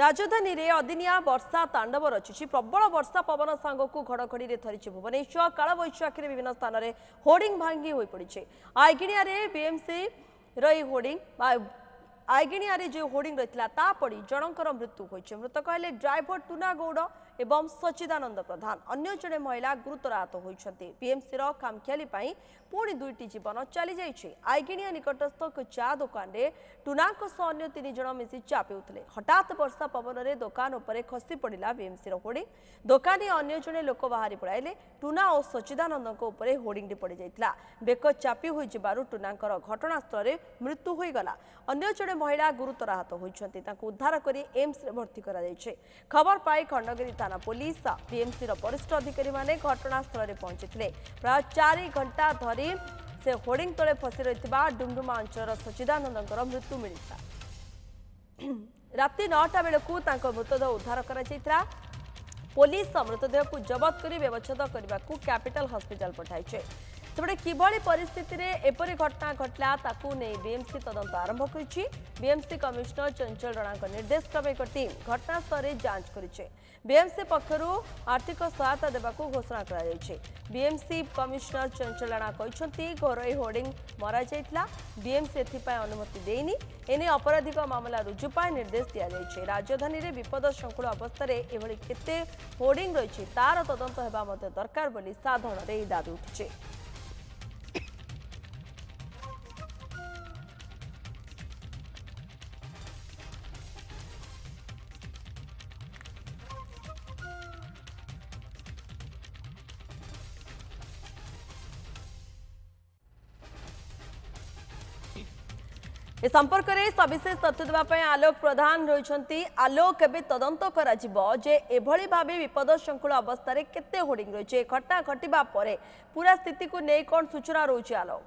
राजधानी रे अदिनिया वर्षा तांडव रचुची प्रबल वर्षा पवन सांग को घड़घड़ी रे धरिछि भुवनेश्वर कालबैशाखी विभिन्न स्थान में होर्डिंग भांगी हो पड़ी आईगिणिया बीएमसी रही होर्डिंग आईगिणिया जो होर्डिंग रही पड़ी जनकर मृत्यु होइछि। मृतक हेले ड्राइवर टुना गौड़ एवं सच्चिदानंद प्रधान अन्य जड़े महिला गुरुतर आहत होइछन्ति। बीएमसी खामखियाली पुणी दुईटी जीवन चली जाइछि। आईगिणिया निकटस्थ चा दुकान रे टुनाक सह अन्य 3 जण मिसी चा पिउथिले। हठात वर्षा पवन रे दुकान उपरे खसी पड़िला बीएमसी होर्डिंग। दुकानी अन्य जड़े लोक बाहरी पड़ाइले। टुना और सच्चिदानंद उपरे होर्डिंग पड़ जाइतिला। बेक चापी होई जिबारु टुनाकर घटनास्थल रे मृत्यु होई गला। अन्य जड़े महिला गुरुतर आहत होइछन्ति। तांको उद्धार करी एम्स रे भर्ती करा जाइछे। खबर पाई खंडगिरी थाना पुलिस बीएमसी वरिष्ठ अधिकारी माने घटनास्थल रे पहुंचीथिले। प्राय 4 घंटा धरी से होर्डिंग तले फसी रहितबा डुमडुमा अंचल सच्चिदानंदଙ୍କର मृत्यु मिलिता। राति 9टा बेलकू तांको मृतदेह उद्धार करा जाइत्रा। पुलिस मृतदेह को जबत करी व्यवच्छेद करने को कैपिटल हॉस्पिटल पठाइछे। सेपटे किभली परिस्थिति रे एपरी घटना घटला ताकू नै बीएमसी तदंत आरंभ करिछि। बीएमसी कमिश्नर चंचल राणा निर्देश क्रमे एक टीम घटनास्थल रे जांच करिछे। बीएमसी पक्षरु आर्थिक सहायता देबाकू घोषणा करा जायछि। बीएमसी कमिश्नर चंचल राणा कहिसंती घरोई होर्डिंग मरा जायतला। बीएमसी एथिपाय अनुमति देइनी। एने अपराधिक मामला रुजु पाय निर्देश दिया जायछि। राजधानी रे विपद संकुल अवस्था रे एभली केते होर्डिंग रहिछि तार तदंत हेबा मध्ये दरकार बोली साधारण रे दाबी उठिछि। ए संपर्क में सविशेष तथ्य देवाई आलोक प्रधान रही। आलोक एवं तदंत करे एभली भाव विपद संकुल अवस्था केते होर्डिंग रही घटना घटवा पर पूरा स्थिति को नहीं कौन सूचना रही। आलोक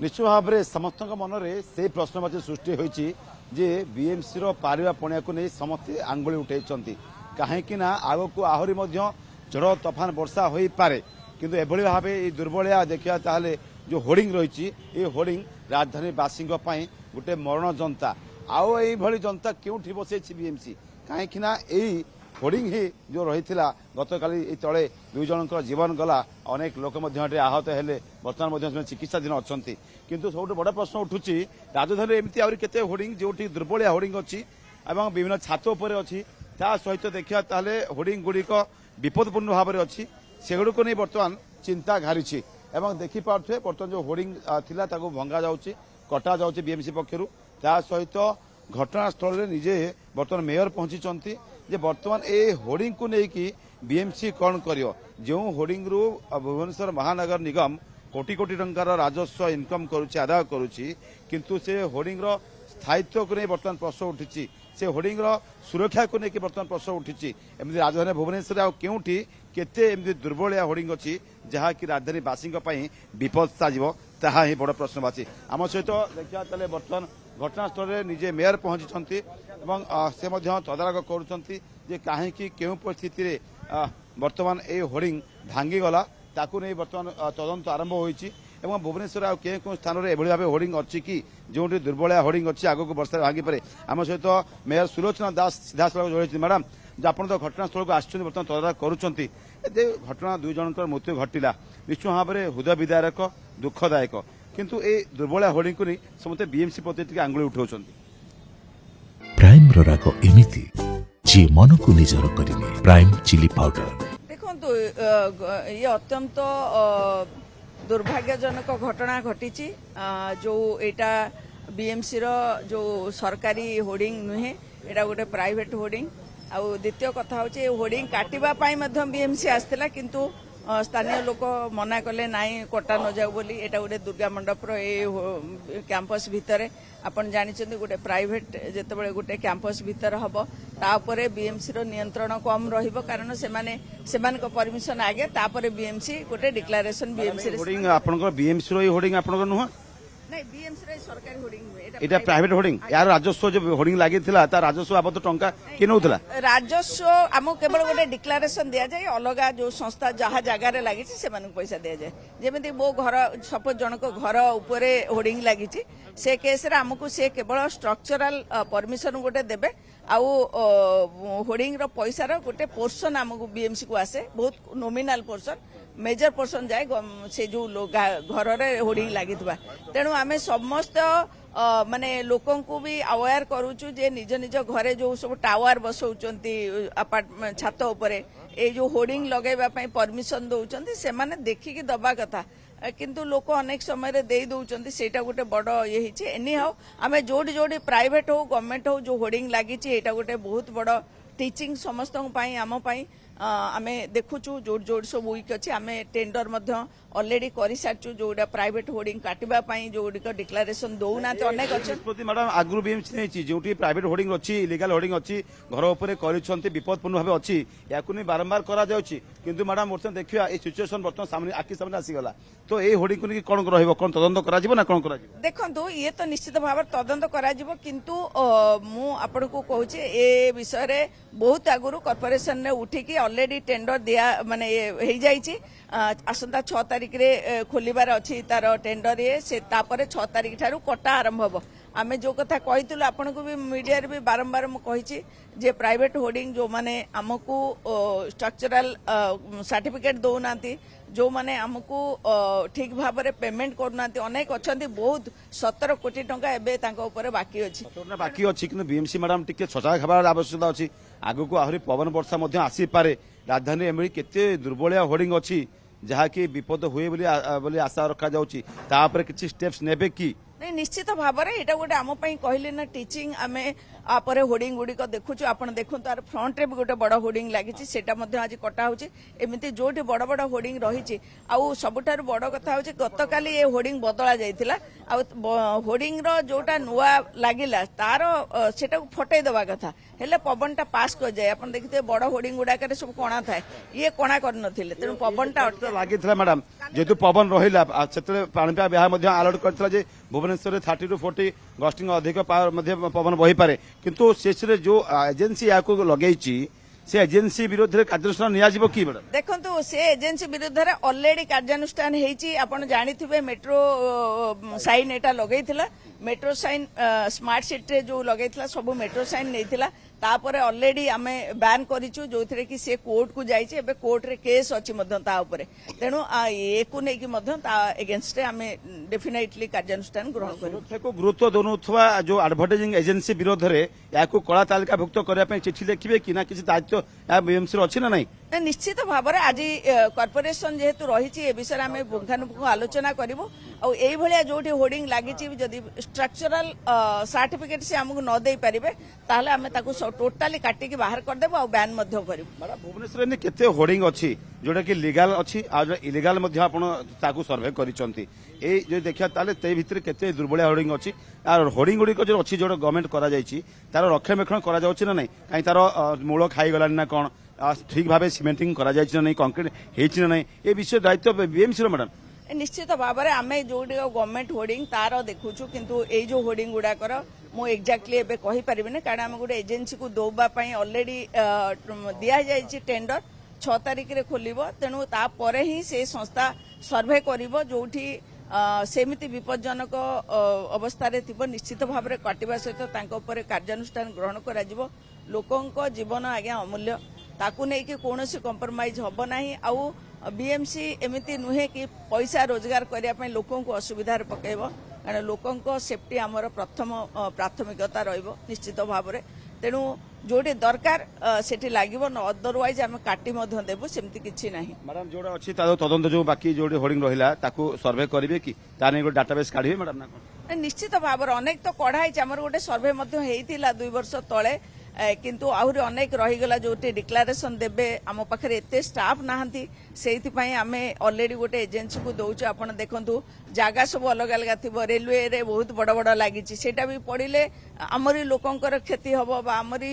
निश्चित भाव में समस्त मन में से प्रश्नवाची सृष्टि होती जे बीएमसी पारिबा पणिया को नहीं समस्ते आंगुली उठाई कहीं आग को आहरी झड़ तोफान वर्षा हो पारे किंतु एभली भाव दुर्बलिया देखा ताले जो होर्डिंग रही होर्डिंग राजधानी बासी गोटे मरण जनता आउ ये जनता क्योंठी बसई बीएमसी कहीं होर्डिंग ही जो रही गतकाली तले 2 जनकर जीवन गला अनेक लोक आहत हेले बर्तमान चिकित्साधीन अच्छा किंतु सब बड़ प्रश्न उठुची राजधानी एमती आहरी केते होर्डिंग जो दुर्बलिया होर्डिंग अच्छी और विभिन्न छात उपर अच्छी ता सहित देखा ताले होर्डिंग गुड़िक विपदपूर्ण भाव में अच्छी सेगुड़क नहीं बर्तमान चिंता घारी देखिपे बर्तमान जो होर्डिंग थिला ताको भंगा जाउची कटा जाउची बीएमसी पक्षरु ता सहित घटनास्थल रे निजे बर्तमान मेयर पहुंची जे बर्तमान ए होर्डिंग को लेकिन बीएमसी कौन करियो जो होर्डिंग रु भुवनेश्वर महानगर निगम कोटी कोटी टंकार राजस्व इनकम करुची आदाय करुची किंतु से होर्डिंग रो स्थायित्व को नहीं बर्तमान प्रश्न उठी से होर्डिंग रो सुरक्षा को लेकिन बर्तमान प्रश्न उठी एमती राजधानी भुवनेश्वर आ केउठी केते एमती दुर्बलिया होर्डिंग अच्छी जहाँकि राजधानी बासी विपद साजिब ताहा ही बड़ प्रश्नवाची आम सहित देखा ताले बर्तमान घटनास्थल में निजे मेयर पहुंची से तदारख करुँचे कहीं क्यों परिस्थिति रे बर्तमान ये होर्डिंग भांगी गला ताकू नहीं बर्तमान तदंत आरंभ होइछि एवं भुवनेश्वर आ कें स्थान में एभली भाव होर्डिंग अच्छी कि जो दुर्बलिया होर्डिंग अच्छी आगक वर्षा भांगी पारे आम सहित मेयर सुलोचना दास सीधा सड़क जोड़ी मैडम आप घटनास्थल को आसुच्च बर्तमान तदारख करुँच घटना 2 जनकर मृत्यु घटिला निश्चित भाव में हृदय विदारक दुखदायक किंतु ए दुर्बलिया होर्डिंग को नहीं समस्त बीएमसी प्रति आंगुली उठाउछन। प्राइम राग एमिति जे मन को निजर करिने प्राइम चिली पाउडर देखो ये अत्यंत दुर्भाग्यजनक घटना घटी जो एटा बीएमसी रो जो सरकारी होर्डिंग नुहे एटा गोटे प्राइवेट होर्डिंग आ द्वितीय कथा होची होर्डिंग काटिबा पाई मध्यम बीएमसी आस्थिला किंतु स्थानीय लोक मना कले नाई कटा न जाऊ बोली एटा गोटे दुर्गा मंडप रो ए कैंपस भितर आपण जानिचंदी गोटे प्राइवेट जेतेबेले गोटे कैंपस भितर हबो तापरे बीएमसी रो नियंत्रण कम रहिबो कारण सेमान को परमिशन आगे तापरे बीएमसी गोटे डिक्लेरेशन बीएमसी होर्डिंग आपनकर बीएमसी रो होर्डिंग आपनकर नुह ନାଇଁ BMC ରେ ସରକାରୀ ହୋର୍ଡିଂ ନୁହେଁ, এটা প্রাইভেট হোর্ডিং यार রাজস্ব যে হোর্ডিং লাগিଥିଲା তা রাজস্ব বাবদ টঙ্কা কি নউଥିଲା ରାଜସ୍ୱ ଆମକୁ କେବଳ ଗୋଟେ ଡିକ୍ଲାରେସନ ଦିଆଯାଏ, ଅଲଗା ଯୋଉ ସଂସ୍ଥା ଯାହା ଜାଗାରେ ଲାଗିଛି ସେମାନଙ୍କୁ ପଇସା ଦିଆଯାଏ। ଯେମିତି ମୋ ଘର ସପୋଜ ଜଣଙ୍କ ଘର ଉପରେ ହୋର୍ଡିଂ ଲାଗିଛି, ସେ କେସରେ ଆମକୁ ସେ କେବଳ ଷ୍ଟ୍ରକ୍ଚରାଲ ପରମିଶନ ଗୋଟେ ଦେବେ, ଆଉ ହୋର୍ଡିଂ ର ପଇସାର ଗୋଟେ ପୋର୍ସନ ଆମକୁ BMC କୁ ଆସେ, ବହୁତ ନୋମିନାଲ ପୋର୍ସନ, मेजर पर्सन जाए से जो घर होर्डिंग लगी। तेणु आम समस्त माने लोकों को भी अवेयर करूचु जे निज निज घरे जो सब टावर बसौचंती अपार्टमेंट छात उपरे ए जो होर्डिंग लगेबा पई परमिशन दउचंती से माने देखिकी दबा कथा, किंतु लोक अनेक समय दे दउचंती, सेटा गोटे बड़ ये हिची। एनी हाउ आमे जोडी जोडी प्राइवेट हो गवर्नमेंट हो जो होर्डिंग लागिची एटा गोटे बहुत बड़ टीचिंग समस्त आम पाई आमे देखुचु जोड़ जोड़ सब वीक अच्छी आम टेंडर ऑलरेडी कर सारी जोड़ा प्राइवेट होर्डिंग काटिबा पई जोड़िक डिक्लेरेशन दौना अनेक अच्छे मैडम आगु बीएमसी नहीं जो प्राइवेट होर्डिंग अच्छी इलीगल होर्डिंग अच्छी घर उपर विपदपूर्ण भाव अच्छी या बारंबार करा जाउची, किंतु मैडम वर्तमान देखिया ए सिचुएशन वर्तमान सामने आखि सामने आसीगला, तो ए होर्डिंग को कौन रहिबो, कौन तदंत करा जिवो ना कौन करा जिवो? देखंतु ये तो निश्चित भाव तदंत करा जिवो, किंतु मु आपन को कहूची ए विषय रे बहुत आगुरु कॉर्पोरेशन ने उठिकी ऑलरेडी टेंडर दिया माने हे जाईची। आसंता 6 तारिख रे खोलिबार अच्छी तार टेंडर ये से तापरे 6 तारिख ठारू कटा आरंभ हबो। आमे जो कथा कहितुल आपन को भी मीडिया रे भी बारंबार मु कहिची जे प्राइवेट होर्डिंग जो माने हमकू स्ट्रक्चरल सर्टिफिकेट दौनाती, जो माने हमकू ठीक भाव में पेमेंट करना अनेक अच्छा, बहुत 17 कोटी टंका एबे तांका ऊपर बाकी अच्छी बाकी अच्छी, कि बीएमसी मैडम टिके छचा खाबार आवश्यकता अच्छी। आगु को आहरी पवन वर्षा मध्य आसी पारे, राजधानी एमडी केते दुर्बलिया होर्डिंग अच्छी जहाँकि विपद हुए बोली आशा रखा जाउची, ता ऊपर किछि स्टेप्स नेबे की? नहीं निश्चित भाव में यहाँ गोटे आम कहली ना टीचिंग आम आपर होर्डिंग गुड़िक देखुचु। आप देखो तार फ्रंट रे भी गोटे बड़ होर्डिंग लगी, आज कटा होमती जो बड़ बड़ होर्डिंग रही। आउ सबुठारु बड़ कथा हूँ गतकाली ये होर्डिंग बदला जाइतिला, होर्डिंग रो जोटा नुआ लागिला तार सेटा फटई दवा कथा, हेले पवनटा पास कर जाए। आप देखिए बड़ होर्डिंग गुड़ाक सब कणा थाए, ये कणा कर नथिले, तेणु पवनटा लागिथिला। मैडम जेतु पवन रहिला सेतले पाणिपा बिहा मध्ये अलर्ट करथिला जे भुवनेश्वर 30 to 40 गस्टिंग अधिक पवन बही पारे, किंतु शेषरे जो एजेंसी या लगे से एजेंसी विरोध में कार्यानुष्ठान नियाजिबो की? मैडम देखंतु से एजेंसी विरुद्ध रे ऑलरेडी कार्यानुष्ठान हेची। आपण जानिथिबे मेट्रो साइन एटा लगेइथिला, मेट्रो साइन स्मार्ट सिटी जो लगेइथिला सब मेट्रो साइन नेइथिला, तापर ऑलरेडी आमे बैन करिचु जो थरे कि से कोर्ट को जाइछे, एबे कोर्ट रे केस अछि मध्यम ता ऊपर। तेनु एकु नै कि मध्यम ता अगेंस्ट आमे डेफिनेटली कार्यानुष्ठान ग्रहण करू। सुरक्षा को गुरुत्व दोनुथवा जो एडवर्टाइजिंग एजेंसी विरोध रे याकु कला तालिका भुक्त करिया पय चिठी लेखिबे कि ना किछि दायित्व या बीएमसी रो अछि ना नहीं? निश्चित भाव में आज कॉर्पोरेशन जेहेतु रही ए विषय आम पुंखानुपुंख आलोचना करूँ। आईभलिया जो होर्डिंग लगी जदि स्ट्रक्चरल सर्टिफिकेट से आमको न दे पारे ताहले आम टोटाली काटिकी बाहर करदेबु आ बैन करूँ। भुवनेश्वर में केते होर्डिंग अच्छी जोटा कि लीगल अच्छी आ इलीगल सर्वे करिसंती, ए जो देखिया ताले ते भितर केते दुर्बलिया होर्डिंग अच्छी आ होर्डिंग गुडी जो अच्छी जो गवर्नमेंट करा जायछि तार रक्षणाबेक्षण करा जाउछि ना नहीं, कहीं तार मूल खाई गलानी ना कोन ठीक भाव सीमेंटिंग करा जायछि ना नहीं, कंक्रीट हेछि ना नहीं, ए विषय दायित्व बीएमसी रो। मैडम निश्चित भाव में आम जो गवर्नमेंट होर्डिंग तार देखुचु, किंतु ए जो होर्डिंग गुड़ाकर मु एक्जाक्टली एबे कहि परिबिने, कारण आम गोटे एजेंसी को दोबा पई ऑलरेडी दिया जायछि टेंडर 6 तारिख रे खोलिबो। तेणु ता परे ही से संस्था सर्वे करिवो जोठी सेमिति विपज्जनक अवस्था रे थिबो, निश्चित भाव में काटिबा सहित तांको ऊपर कार्यानुष्ठान ग्रहण करा जिवो। लोकंको जीवन आज्ञा अमूल्य, ताकू नहीं कि कौनसी कंप्रोमाइज हब नाही। आउ बीएमसी एमिति नुहे कि पैसा रोजगार करने पे लोकों को असुविधा पकेब, कारण लोकों सेफ्टी आमर प्रथम प्राथमिकता रहिबो निश्चित भाव में। तेणु जोटी दरकार सेठी लागिबो, अदरवाइज आम काटी मध्य देबु, सेमती किछि नाही। मैडम जोड़ा अछि तदंत जो बाकी जोटी होर्डिंग रहिला ताकू सर्वे करिवे कि ताने गो डाटाबेस काढिबे? मैडम ना कोन निश्चित भाव में अनेक तो कढ़ाई आमर गोटे सर्वे मध्य हेइतिला 2 वर्ष तले, किंतु आहरी अनेक रहीगला जो डिक्लारेशन देबे आम पाखे एते स्टाफ नाहंती, सेइथि पई आमे ऑलरेडी गोटे एजेंसी को दउछु। आपण देखंतु জাগা সব अलग अलग থিব রেলওয়ে রে বহুত বড় বড় লাগিছি সেটা বি পড়িলে আমরি লোকଙ୍କର ক্ষতি হব বা আমরি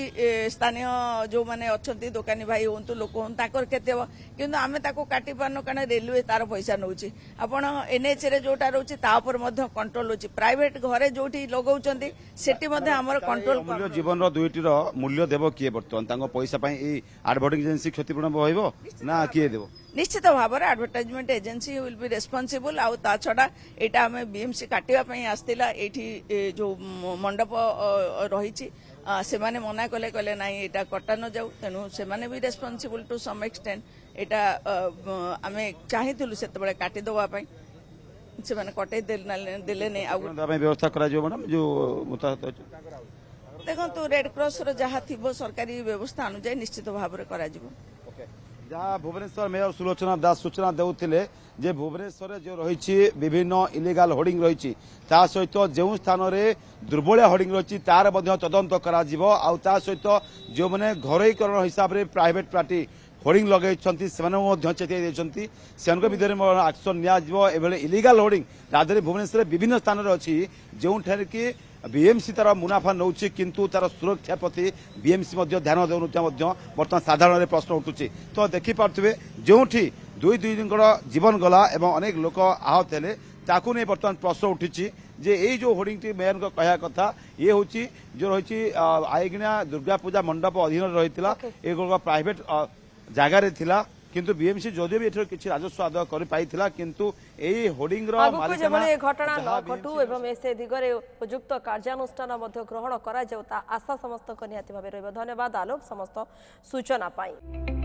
স্থানীয় যে মানে অছন্তি দোকানী ভাই হন্তু লোক হন তাকর ক্ষতি হব কিন্তু আমি তাকো কাটি পারনো কারণ রেলওয়ে তার পয়সা নউছি আপন এনএচ রে जोटा রହୁଛି তা উপর মধ্য কন্ট্রোল হচ্ছে প্রাইভেট ঘরে जोटी লগাউଛନ୍ତି সেটি মধ্য আমার কন্ট্রোল মূল্য জীবনর দুইটির মূল্য দেব কিଏ বর্তমান তাଙ୍କ পয়সা ପାଇଁ এই আডভার্টাইজিং এজেন্সি ক্ষতিপূরণ বহিব না কিଏ দেব নিশ্চিত ভাବରେ আডভার্টাইজমেন্ট এজেন্সি উইল বি রেসপন্ସିবল ଆଉ ତା ଛଡା এটা ଆମେ বিএমসি কাটিବା ପାଇଁ ଆସିଥିଲା ଏଠି जो ମଣ୍ଡପ ରହିଛି ସେମାନେ ମନା କଲେ କହିଲେ ନାଇଁ ଏଟା କଟା ନ ଯାଉ ତେଣୁ ସେମାନେ ବି ରେସପନ୍ସିବଲ ଟୁ ସମ୍ ଏକ୍ସଟେଣ୍ଟ ଏଟା ଆମେ ଚାହିଁଥିଲୁ ସେତେବେଳେ କାଟି ଦେବା ପାଇଁ ସେମାନେ କଟେଇ ଦେଲେନି ଆଉ ବ୍ୟବସ୍ଥା କରାଯିବ ମ୍ୟାଡାମ ଯୋଉ ମୁତାହତ ଅଛି ଦେଖନ୍ତୁ ରେଡ୍ କ୍ରସ୍ ର ଯାହା ଥିବ ସରକାରୀ ବ୍ୟବସ୍ଥା ଅନୁଯାୟୀ ନିଶ୍ଚିତ ଭାବରେ କରାଯିବ जहाँ भुवनेश्वर मेयर सुलोचना दास सूचना देउथिले जे भुवनेश्वर जो रही विभिन्न इलिगाल होर्डिंग रही सहित जो स्थान में दुर्बल होर्डिंग रही तार तदंत करा सहित जो मैंने घरोईकरण हिसाब से प्राइवेट पार्टी होर्डिंग लगे चेताई से विधि में एक्शन नि इलिगाल होर्डिंग राज्य भुवनेश्वर विभिन्न स्थान में अच्छी जो कि बीएमसी तार मुनाफा नौ किंतु तार सुरक्षा प्रति बीएमसी ध्यान देनु बर्तमान साधारण प्रश्न उठुची तो देखिपे जो दुई जीवन गला एवं अनेक लोक आहत हेले ताकू नहीं बर्तमान प्रश्न उठी जे यही जो होर्डिंग टी मेयर कहया कथा ये हूँ जो रही आईगिणा दुर्गा पूजा मंडप अधीन रही ये प्राइवेट जगार थिला किंतु बीएमसी जदियो भी एठर किछि राजस्व आदाय करि पाइथिला किंतु एई होर्डिंग रो मालिकाना घटना न घटू एवं एसे दिगरे उपयुक्त कार्यानुष्ठान मध्य ग्रहण करा जाउता आशा समस्त को निहाती भाबे रहबो धन्यवाद आलोक समस्त सूचना पाई।